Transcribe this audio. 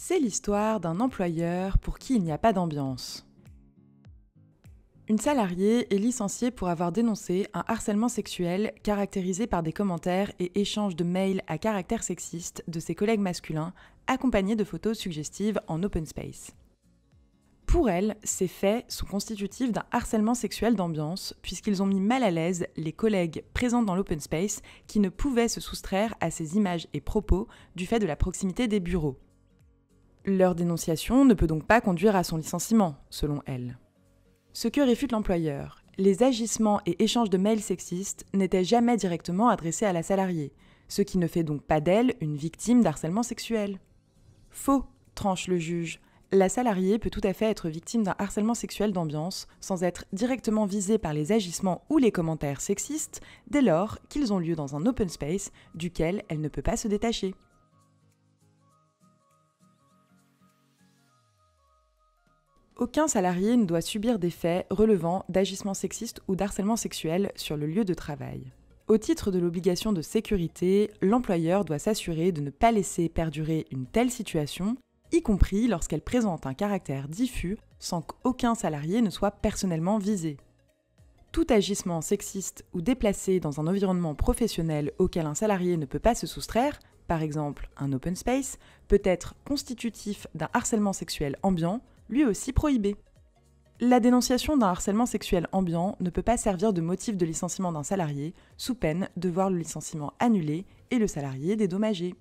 C'est l'histoire d'un employeur pour qui il n'y a pas d'ambiance. Une salariée est licenciée pour avoir dénoncé un harcèlement sexuel caractérisé par des commentaires et échanges de mails à caractère sexiste de ses collègues masculins, accompagnés de photos suggestives en open space. Pour elle, ces faits sont constitutifs d'un harcèlement sexuel d'ambiance, puisqu'ils ont mis mal à l'aise les collègues présents dans l'open space qui ne pouvaient se soustraire à ces images et propos du fait de la proximité des bureaux. Leur dénonciation ne peut donc pas conduire à son licenciement, selon elle. Ce que réfute l'employeur, les agissements et échanges de mails sexistes n'étaient jamais directement adressés à la salariée, ce qui ne fait donc pas d'elle une victime d'harcèlement sexuel. Faux, tranche le juge. La salariée peut tout à fait être victime d'un harcèlement sexuel d'ambiance sans être directement visée par les agissements ou les commentaires sexistes dès lors qu'ils ont lieu dans un open space duquel elle ne peut pas se détacher. Aucun salarié ne doit subir des faits relevant d'agissements sexistes ou d'harcèlement sexuel sur le lieu de travail. Au titre de l'obligation de sécurité, l'employeur doit s'assurer de ne pas laisser perdurer une telle situation, y compris lorsqu'elle présente un caractère diffus sans qu'aucun salarié ne soit personnellement visé. Tout agissement sexiste ou déplacé dans un environnement professionnel auquel un salarié ne peut pas se soustraire, par exemple un open space, peut être constitutif d'un harcèlement sexuel ambiant, lui aussi prohibé. La dénonciation d'un harcèlement sexuel ambiant ne peut pas servir de motif de licenciement d'un salarié, sous peine de voir le licenciement annulé et le salarié dédommagé.